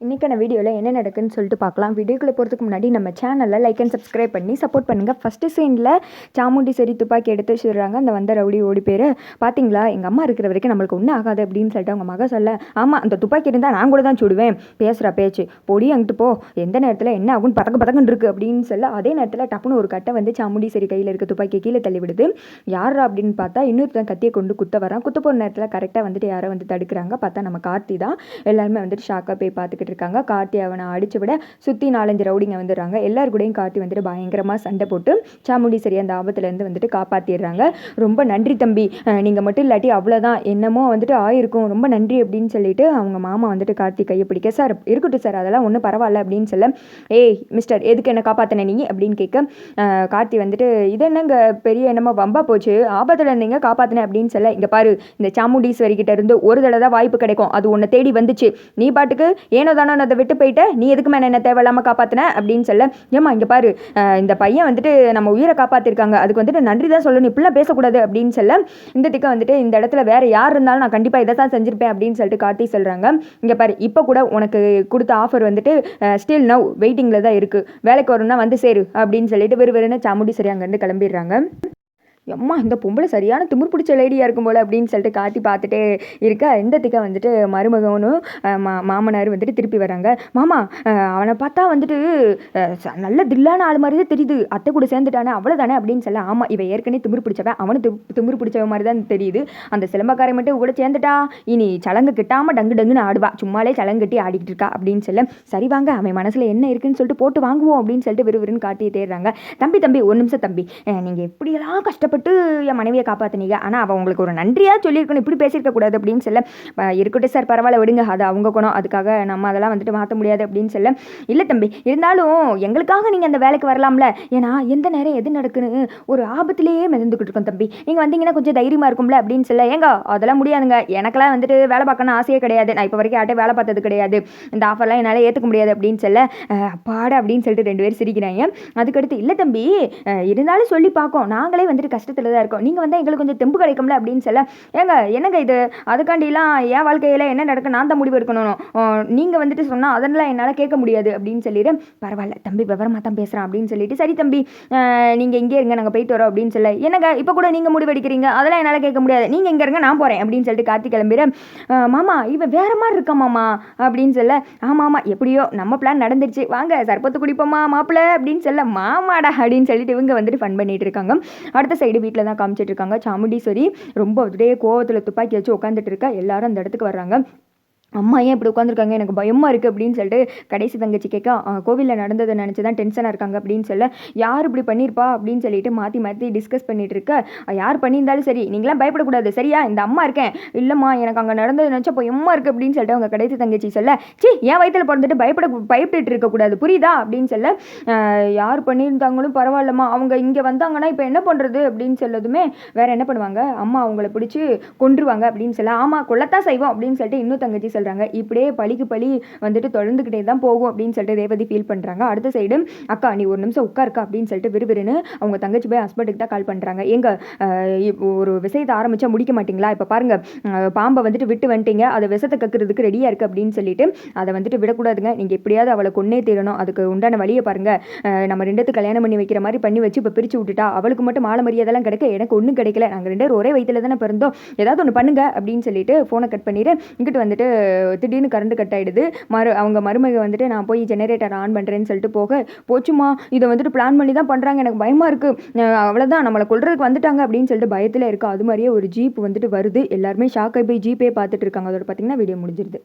இன்றைக்கான வீடியோவில் என்ன நடக்குதுன்னு சொல்லிட்டு பார்க்கலாம். வீடியோக்குள்ளே போகிறதுக்கு முன்னாடி நம்ம சேனலில் லைக் அண்ட் சப்ஸ்கிரைப் பண்ணி சப்போர்ட் பண்ணுங்கள். ஃபஸ்ட்டு சீனில் சாமுண்டி சரி துப்பாக்கி எடுத்து வச்சுடுறாங்க. அந்த வந்த ரவுடி ஓடி பேர் பார்த்தீங்களா, எங்கள் அம்மா இருக்கிற வரைக்கும் நம்மளுக்கு ஒன்றும் ஆகாது அப்படின்னு சொல்லிட்டு அவங்க மக சொல்ல, ஆமாம் அந்த துப்பாக்கி இருந்தால் நான் கூட தான் சுடுவேன், பேசுகிற பேச்சு பொடி அங்கிட்டு போ, எந்த நேரத்தில் என்ன ஆகுன்னு பதக்கன்னு இருக்குது அப்படின்னு சொல்ல, அதே நேரத்தில் டப்புன்னு ஒரு கட்டை வந்து சாமுண்டி சரி கையில் இருக்க துப்பாக்கி கீழே தள்ளி விடுது. யாரா அப்படின்னு பார்த்தா இன்னொருத்தன் கத்தியை கொண்டு குத்த வரான். குத்த போகிற நேரத்தில் கரெக்டாக வந்துட்டு யாரோ வந்து தடுக்கிறாங்க. பார்த்தா நம்ம கார்த்தி தான். எல்லாருமே வந்துட்டு ஷாக்காக போய் பார்த்துக்கிட்டு இருக்காங்க. கார்த்தி அவனை அடிச்சு விட சுற்றி 4-5 ரவுடிங்க வந்துடுறாங்க. எல்லாரு கூடயும் கார்த்தி வந்துட்டு பயங்கரமாக சண்டை போட்டு சாமுண்டி சரி அந்த ஆபத்துலேருந்து வந்துட்டு காப்பாற்றிடுறாங்க. ரொம்ப நன்றி தம்பி, நீங்கள் மட்டும் இல்லாட்டி அவ்வளோதான், என்னமோ வந்துட்டு ஆயிருக்கும், ரொம்ப நன்றி அப்படின்னு சொல்லிட்டு அவங்க மாமா வந்துட்டு கார்த்தி கையை பிடிக்க, சார் இருக்கட்டும் சார் அதெல்லாம் ஒன்றும் பரவாயில்ல அப்படின்னு சொல்ல, ஏய் மிஸ்டர் எதுக்கு என்ன காப்பாற்றின நீ அப்படின்னு கேட்க, கார்த்தி வந்துட்டு இது என்னங்க பெரிய என்னமோ வம்பா போச்சு, ஆபத்தில் இருந்தீங்க காப்பாற்றினேன் அப்படின்னு சொல்ல, இங்கே பாரு இந்த சாமுண்டீஸ்வரி கிட்ட இருந்து ஒரு தடவை தான் வாய்ப்பு கிடைக்கும், அது உன்னை தேடி வந்துச்சு, நீ பாட்டுக்கு ஏனோ தானோ அதை விட்டு போயிட்ட, நீ எதுக்கு மேலே என்ன தேவையில்லாமல் காப்பாற்றின அப்படின்னு சொல்ல, ஏமா இங்கே பாரு இந்த பையன் வந்துட்டு நம்ம உயிரை காப்பாற்றிருக்காங்க, அதுக்கு வந்துட்டு நன்றி தான் சொல்லணும், இப்படிலாம் பேசக்கூடாது அப்படின்னு சொல்ல, இந்த திக்க வந்துட்டு இந்த இடத்துல வேற யார் இருந்தாலும் நான் கண்டிப்பாக இதை தான் செஞ்சிருப்பேன் அப்படின்னு சொல்லிட்டு கார்த்தி சொல்கிறாங்க. இங்கே பாரு இப்போ கூட உனக்கு கொடுத்த ஆஃபர் வந்துட்டு ஸ்டில் நவ் வெயிட்டிங்கில் தான் இருக்குது, வேலைக்கு வரணும்னா வந்து சேரு அப்படின்னு சொல்லிட்டு வெறுன்னு சாமுண்டி சரி அங்கேருந்து கிளம்பிடுறாங்க. அம்மா இந்த பொம்பளை சரியான திமிர் பிடிச்ச லேடியாக இருக்கும் போல் அப்படின்னு சொல்லிட்டு காட்டி பார்த்துட்டே இருக்க, இந்த திக்கா வந்துட்டு மருமகனும் மாமனார் வந்துட்டு திருப்பி வராங்க. மாமா அவனை பார்த்தா வந்துட்டு நல்ல தில்லான ஆள் மாதிரி தான் தெரியுது, அத்தை கூட சேர்ந்துட்டானே அவ்வளோதானே அப்படின்னு சொல்ல, ஆமாம் இவன் ஏற்கனவே திமிர் பிடிச்சவன், அவனு திமிர் பிடிச்சவன் மாதிரி தான் தெரியுது, அந்த சிலம்பக்காரை மட்டும் கூட சேர்ந்துட்டா இனி சலங்கு கிட்டாமல் டங்குன்னு ஆடுவா, சும்மாலே சலங்கு கட்டி ஆடிக்கிட்டு இருக்கா அப்படின்னு சொல்ல, சரி வாங்க அவன் மனசில் என்ன இருக்குன்னு சொல்லிட்டு போட்டு வாங்குவோம் அப்படின்னு சொல்லிட்டு விறுவிறுன்னு காட்டி தேடுறாங்க. தம்பி ஒரு நிமிஷம் தம்பி, நீங்கள் எப்படியெல்லாம் கஷ்டப்பட்டு என் மனைவியை காப்பாற்றினீங்க, ஆனால் அவள் உங்களுக்கு ஒரு நன்றியாக சொல்லியிருக்கணும், இப்படி பேசியிருக்க கூடாது அப்படின்னு சொல்ல, இருக்கட்டும் சார் பரவாயில்ல விடுங்க, அது அவங்க குணம், அதுக்காக நம்ம அதெல்லாம் வந்துட்டு மாற்ற முடியாது அப்படின்னு சொல்ல, இல்லை தம்பி இருந்தாலும் எங்களுக்காக நீங்கள் அந்த வேலைக்கு வரலாம்ல, ஏன்னா எந்த நேரம் எது நடக்குன்னு ஒரு ஆபத்திலேயே மிதந்துக்கிட்டு இருக்கோம் தம்பி, நீங்கள் வந்தீங்கன்னா கொஞ்சம் தைரியமாக இருக்கும்ல அப்படின்னு சொல்ல, ஏங்க அதெல்லாம் முடியாதுங்க, எனக்கெல்லாம் வந்துட்டு வேலை பார்க்கணும் ஆசையே கிடையாது, நான் இப்போ வரைக்கும் யார்ட்டே வேலை பார்த்தது கிடையாது, இந்த ஆஃபர்லாம் என்னால் ஏற்றுக்க முடியாது அப்படின்னு சொல்ல, அப்பாடா அப்படின்னு சொல்லிட்டு 2 பேர் சிரிக்கிறாங்க. அதுக்கடுத்து இல்லை தம்பி இருந்தாலும் சொல்லி பார்க்கும், நாங்களே வந்துட்டு கஷ்டத்தில் தான் இருக்கோம், நீங்கள் வந்து எங்களுக்கு கொஞ்சம் தெம்பு கிடைக்கும்ல அப்படின்னு சொல்ல, என்னங்க இது அதுக்காண்டிலாம் என் வாழ்க்கையில் என்ன நடக்க நான் தான் முடிவு எடுக்கணும், நீங்கள் வந்துட்டு சொன்னால் அதெல்லாம் என்னால் கேட்க முடியாது அப்படின்னு சொல்லிட்டு, பரவாயில்ல தம்பி விவரமாக தான் பேசுகிறான் அப்படின்னு சொல்லிட்டு, சரி தம்பி நீங்கள் இங்கே இருங்க நாங்கள் போயிட்டு வரோம் அப்படின்னு சொல்ல, என்னங்க இப்போ கூட நீங்கள் முடிவு எடுக்கிறீங்க, அதெல்லாம் என்னால் கேட்க முடியாது, நீங்கள் இங்கே இருங்க நான் போகிறேன் அப்படின்னு சொல்லிட்டு கார்த்தி கிளம்பிட, மாமா இவன் வேற மாதிரி இருக்கா மாமா அப்படின்னு சொல்ல, ஆமாம் எப்படியோ நம்ம பிளான் நடந்துருச்சு, வாங்க சர்பத்து குடிப்போமா மாப்பிள்ளை அப்படின்னு சொல்ல, மாமாடா அப்படின்னு சொல்லிட்டு இவங்க வந்துட்டு ஃபன் பண்ணிட்டு இருக்காங்க. அடுத்த சைடு வீட்டில் தான் காமிச்சிட்டு இருக்காங்க. சாமுண்டீஸ்வரி ரொம்ப அப்படியே கோவத்தில் துப்பாக்கி வச்சு உட்காந்துட்டு இருக்கா. எல்லாரும் அந்த இடத்துக்கு வர்றாங்க. அம்மா ஏன் இப்படி உட்காந்துருக்காங்க, எனக்கு பயமாக இருக்குது அப்படின்னு சொல்லிட்டு கடைசி தங்கச்சி கேட்க, கோவிலில் நடந்ததை நினச்சி தான் டென்ஷனாக இருக்காங்க அப்படின்னு சொல்ல, யார் இப்படி பண்ணியிருப்பா அப்படின்னு சொல்லிட்டு மாற்றி டிஸ்கஸ் பண்ணிட்டு இருக்க, யார் பண்ணியிருந்தாலும் சரி நீங்களாம் பயப்படக்கூடாது சரியா, இந்த அம்மா இருக்கேன், இல்லைம்மா எனக்கு அங்கே நடந்தது நினச்சா பயமாக இருக்குது அப்படின்னு சொல்லிட்டு அவங்க கடைசி தங்கச்சி சொல்ல, என் வயிற்றில் பிறந்துட்டு பயப்பட்டு இருக்கக்கூடாது புரியுதா அப்படின்னு சொல்ல, யார் பண்ணியிருந்தாங்களும் பரவாயில்லம்மா, அவங்க இங்கே வந்தாங்கன்னா இப்போ என்ன பண்ணுறது அப்படின்னு சொல்லதுமே, வேறு என்ன பண்ணுவாங்க, அம்மா அவங்கள பிடிச்சி கொன்றுவாங்க அப்படின்னு சொல்ல, ஆமாம் கொல்லத்தான் செய்வோம் அப்படின்னு சொல்லிட்டு இன்னும் தங்கச்சி சொல்கிறாங்க. இப்படியே பழிக்கு பழி வந்துட்டு தொடர்ந்துக்கிட்டே தான் போகும் அப்படின்னு சொல்லிட்டு ரேவதி ஃபீல் பண்ணுறாங்க. அடுத்த சைடு அக்கா நீ ஒரு நிமிஷம் உட்காருக்கா அப்படின்னு சொல்லிட்டு விறுவிறுன்னு அவங்க தங்கச்சி போய் ஹஸ்பண்டுக்கு தான் கால் பண்ணுறாங்க. எங்க ஒரு விஷயத்தை ஆரம்பித்தா முடிக்க மாட்டிங்களா, இப்போ பாருங்கள் பாம்பை வந்துட்டு விட்டு வந்துட்டீங்க, அதை விஷத்தை கக்கிறதுக்கு ரெடியாக இருக்குது அப்படின்னு சொல்லிட்டு, அதை வந்துட்டு விடக்கூடாதுங்க, நீங்கள் எப்படியாவது அவளை கொன்னே தீரணும், அதுக்கு உண்டான வழியை பாருங்கள், நம்ம ரெண்டுத்து கல்யாணம் பண்ணி வைக்கிற மாதிரி பண்ணி வச்சு இப்போ பிரித்து விட்டுட்டா, அவளுக்கு மட்டும் மாலை மரியாதைலாம் கிடைக்க எனக்கு ஒன்றும் கிடைக்கல, நாங்கள் 2 பேரும் ஒரே வயிற்றில் தானே பிறந்தோம், ஏதாவது ஒன்று பண்ணுங்க அப்படின்னு சொல்லிட்டு ஃபோனை கட் பண்ணிட்டு இங்கிட்டு வந்துட்டு திடீர்னு கரண்ட் கட் ஆகிடுது. அவங்க மருமக வந்துட்டு நான் போய் ஜெனரேட்டர் ஆன் பண்ணுறேன்னு சொல்லிட்டு போச்சுமா இதை வந்துட்டு பிளான் பண்ணி தான் பண்ணுறாங்க, எனக்கு பயமாக இருக்குது, அவ்வளோதான் நம்மளை கொல்றதுக்கு வந்துட்டாங்க அப்படின்னு சொல்லிட்டு பயத்தில் இருக்கா. அது மாதிரியே ஒரு ஜீப் வந்துட்டு வருது. எல்லாருமே ஷாக் ஆகி போய் ஜீப்பே பார்த்துட்டு இருக்காங்க. அதோட பார்த்தீங்கன்னா வீடியோ முடிஞ்சிருது.